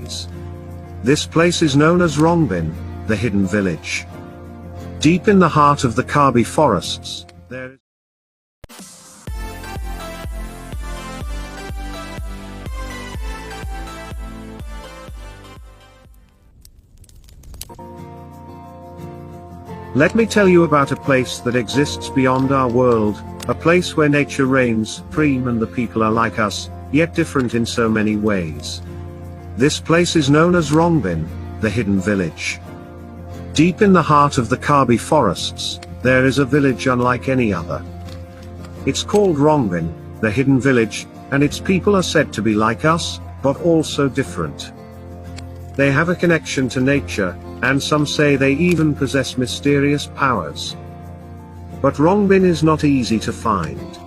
ways. This place is known as Rongbin, the hidden village. Deep in the heart of the KARBI forests, there is Let me tell you about a place that exists beyond our world, a place where nature reigns supreme and the people are like us, yet different in so many ways. This place is known as Rongbin, the hidden village. Deep in the heart of the KARBI forests, there is a village unlike any other. It's called Rongbin, the hidden village, and its people are said to be like us, but also different. They have a connection to nature, and some say they even possess mysterious powers. But Rongbin is not easy to find.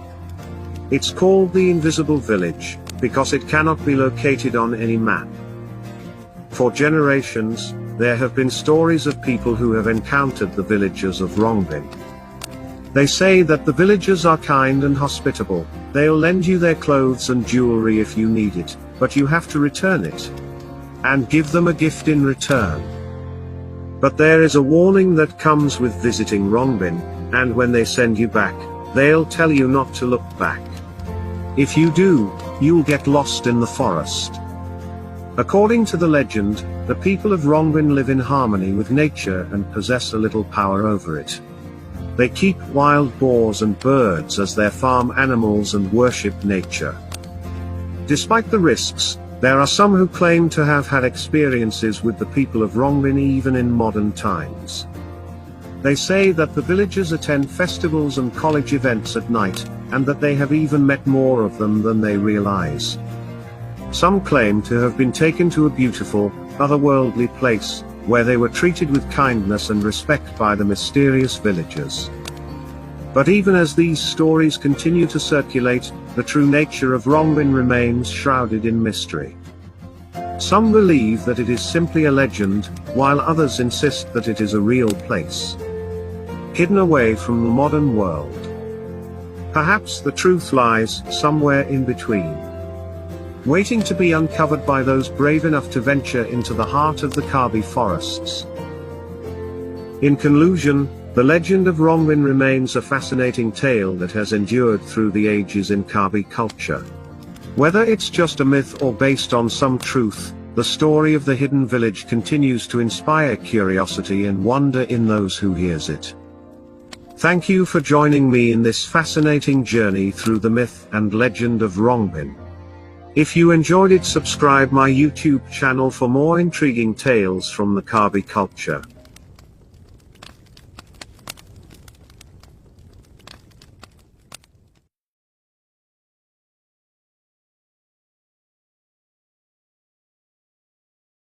It's called the Invisible Village, because it cannot be located on any map. For generations, there have been stories of people who have encountered the villagers of Rongbin. They say that the villagers are kind and hospitable, they'll lend you their clothes and jewelry if you need it, but you have to return it. And give them a gift in return. But there is a warning that comes with visiting Rongbin, and when they send you back, they'll tell you not to look back. If you do, you'll get lost in the forest. According to the legend, the people of Rongbin live in harmony with nature and possess a little power over it. They keep wild boars and birds as their farm animals and worship nature. Despite the risks, there are some who claim to have had experiences with the people of Rongbin even in modern times. They say that the villagers attend festivals and college events at night, and that they have even met more of them than they realize. Some claim to have been taken to a beautiful, otherworldly place, where they were treated with kindness and respect by the mysterious villagers. But even as these stories continue to circulate, the true nature of Rongbin remains shrouded in mystery. Some believe that it is simply a legend, while others insist that it is a real place, hidden away from the modern world. Perhaps the truth lies somewhere in between, waiting to be uncovered by those brave enough to venture into the heart of the KARBI forests. In conclusion, the legend of Rongbin remains a fascinating tale that has endured through the ages in KARBI culture. Whether it's just a myth or based on some truth, the story of the hidden village continues to inspire curiosity and wonder in those who hears it. Thank you for joining me in this fascinating journey through the myth and legend of Rongbin. If you enjoyed it, subscribe my YouTube channel for more intriguing tales from the KARBI culture.